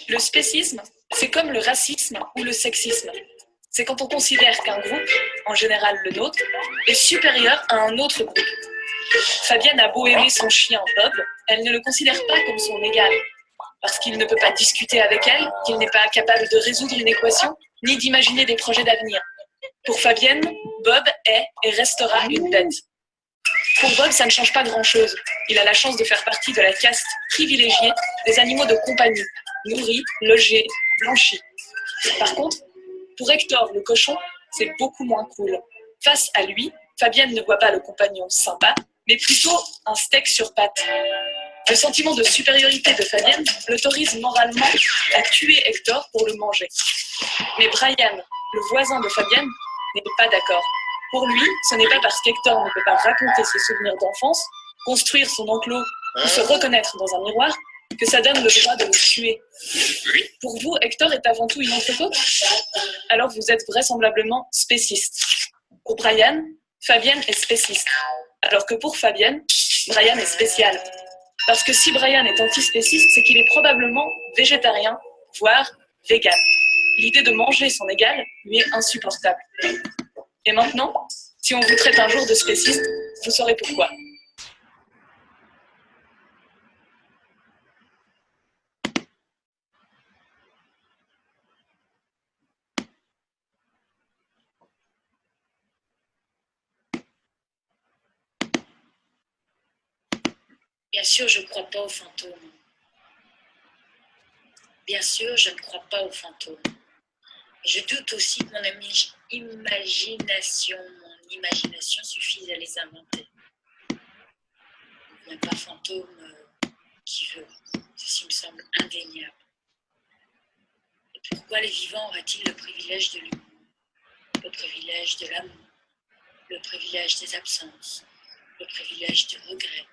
Le spécisme, c'est comme le racisme ou le sexisme. C'est quand on considère qu'un groupe, en général le nôtre, est supérieur à un autre groupe. Fabienne a beau aimer son chien Bob, elle ne le considère pas comme son égal, parce qu'il ne peut pas discuter avec elle, qu'il n'est pas capable de résoudre une équation, ni d'imaginer des projets d'avenir. Pour Fabienne, Bob est et restera une bête. Pour Bob, ça ne change pas grand-chose. Il a la chance de faire partie de la caste privilégiée des animaux de compagnie, nourris, logés, blanchis. Par contre, pour Hector, le cochon, c'est beaucoup moins cool. Face à lui, Fabienne ne voit pas le compagnon sympa, mais plutôt un steak sur pattes. Le sentiment de supériorité de Fabienne l'autorise moralement à tuer Hector pour le manger. Mais Brian, le voisin de Fabienne, n'est pas d'accord. Pour lui, ce n'est pas parce qu'Hector ne peut pas raconter ses souvenirs d'enfance, construire son enclos ou se reconnaître dans un miroir, que ça donne le droit de le tuer. Pour vous, Hector est avant tout une entrecôte ? Alors vous êtes vraisemblablement spéciste. Pour Brian, Fabienne est spéciste. Alors que pour Fabienne, Brian est spécial. Parce que si Brian est antispéciste, c'est qu'il est probablement végétarien, voire vegan. L'idée de manger son égal lui est insupportable. Et maintenant, si on vous traite un jour de spéciste, vous saurez pourquoi. Bien sûr, je ne crois pas aux fantômes. Bien sûr, je ne crois pas aux fantômes. Je doute aussi que mon imagination suffise à les inventer. Il n'y a pas fantôme qui veut. Ceci me semble indéniable. Et pourquoi les vivants auraient-ils le privilège de l'humour, le privilège de l'amour, le privilège des absences, le privilège du regret?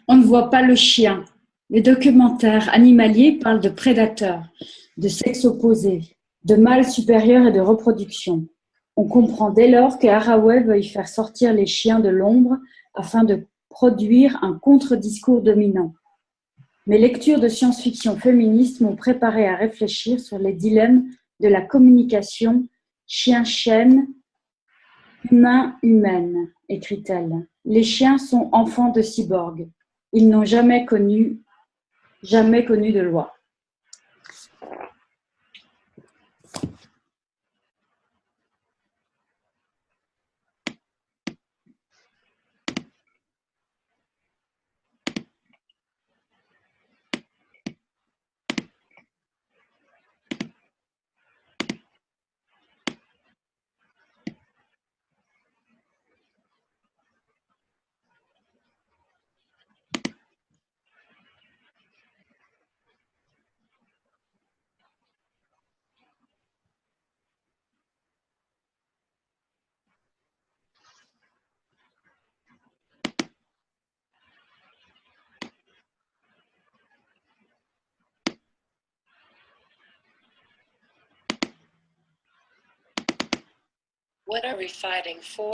On ne voit pas le chien. Les documentaires animaliers parlent de prédateurs, de sexe opposé, de mâles supérieurs et de reproduction. On comprend dès lors que Haraway veuille faire sortir les chiens de l'ombre afin de produire un contre-discours dominant. Mes lectures de science-fiction féministe m'ont préparé à réfléchir sur les dilemmes de la communication chien-chienne, humain-humaine, écrit-elle. Les chiens sont enfants de cyborgs. Ils n'ont jamais connu de loi. What are we fighting for?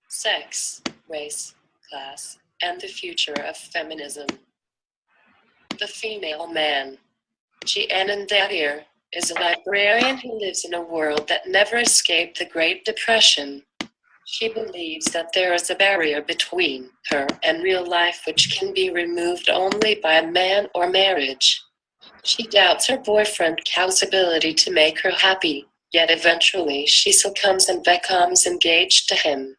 Sex, race, class, and the future of feminism. The female man, G.N. Dahir, is a librarian who lives in a world that never escaped the Great Depression. She believes that there is a barrier between her and real life which can be removed only by man or marriage. She doubts her boyfriend Cal's ability to make her happy, yet eventually she succumbs and becomes engaged to him.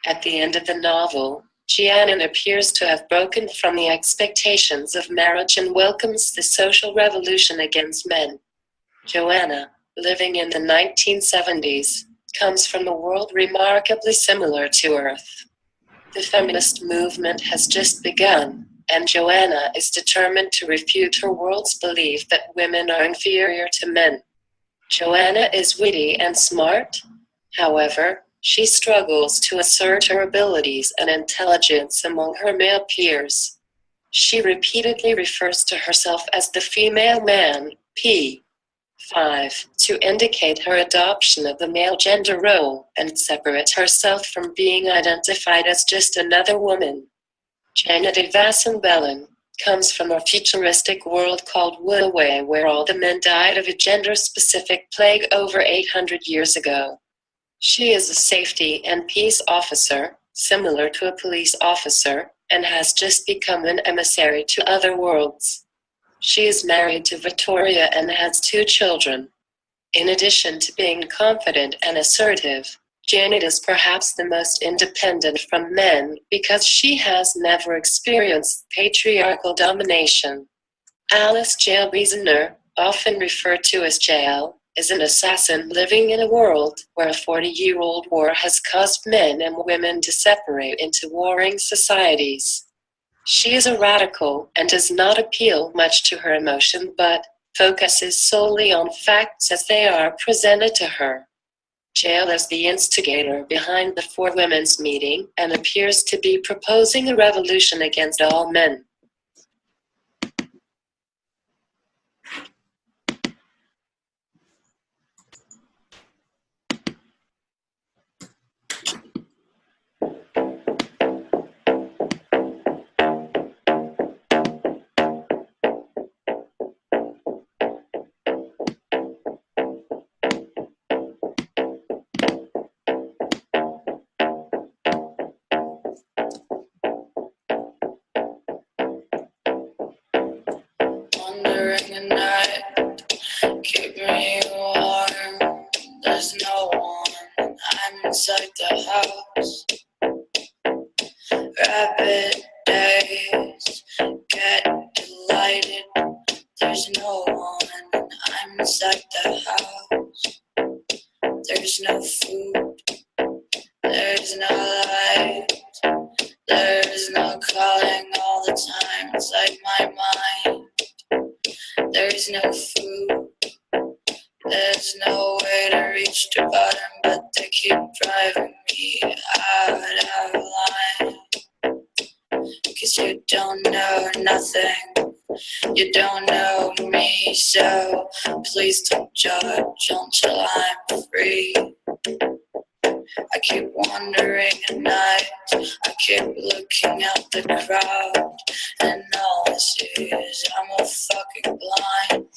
At the end of the novel, Jianan appears to have broken from the expectations of marriage and welcomes the social revolution against men. Joanna, living in the 1970s, comes from a world remarkably similar to Earth. The feminist movement has just begun, and Joanna is determined to refute her world's belief that women are inferior to men. Joanna is witty and smart. However, she struggles to assert her abilities and intelligence among her male peers. She repeatedly refers to herself as the female man, P5, to indicate her adoption of the male gender role and separate herself from being identified as just another woman. Janity Vassambellan comes from a futuristic world called Woodaway where all the men died of a gender-specific plague over 800 years ago. She is a safety and peace officer, similar to a police officer, and has just become an emissary to other worlds. She is married to Victoria and has 2 children. In addition to being confident and assertive, Janet is perhaps the most independent from men because she has never experienced patriarchal domination. Alice Jael Biesener, often referred to as Jael, is an assassin living in a world where a 40-year-old war has caused men and women to separate into warring societies. She is a radical and does not appeal much to her emotion but focuses solely on facts as they are presented to her. Jael is the instigator behind the 4 Women's Meeting and appears to be proposing a revolution against all men. Wandering at night, keep me warm. There's no one, I'm inside the house. Rapid days get delighted. There's no one, I'm inside the house. There's no food, there's no light. There's no calling all the time inside my mind. There's no food, there's no way to reach the bottom, but they keep driving me out of line. 'Cause you don't know nothing, you don't know me, so please don't judge until I'm free. I keep wandering at night, I keep looking at the crowd, and all I see is I'm all fucking blind.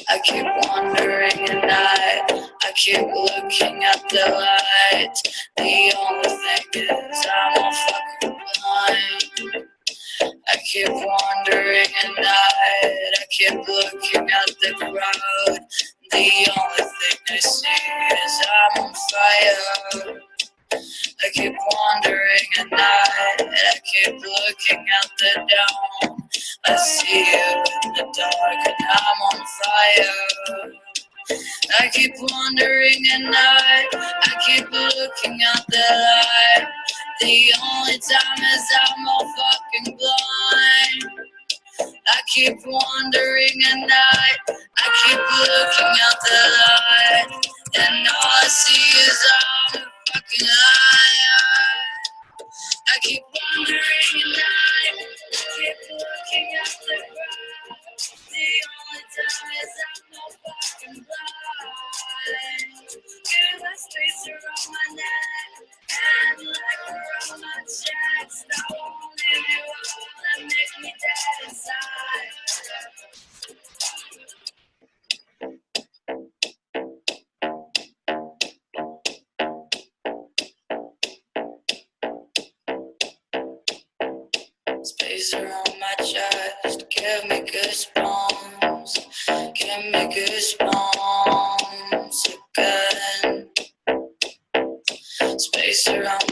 I keep wandering at night, I keep looking at the light. The only thing is I'm all fucking blind. I keep wandering at night, I keep looking at the crowd. The only thing I see is I'm on fire. I keep wandering at night, I keep looking at the dawn. I see you in the dark and I'm on fire. I keep wandering at night, I keep looking at the light. The only time is I'm all fucking blind. I keep wandering at night, I keep looking at the light, and all I see is I'm a fucking liar. I keep wandering at night, I keep looking at the ground. The only time is I'm no fucking blind. Feel the space around my neck, and like around my chest. I won't leave you all and make me dead inside. Space around my chest. Give me goosebumps. Give me goosebumps again. Space around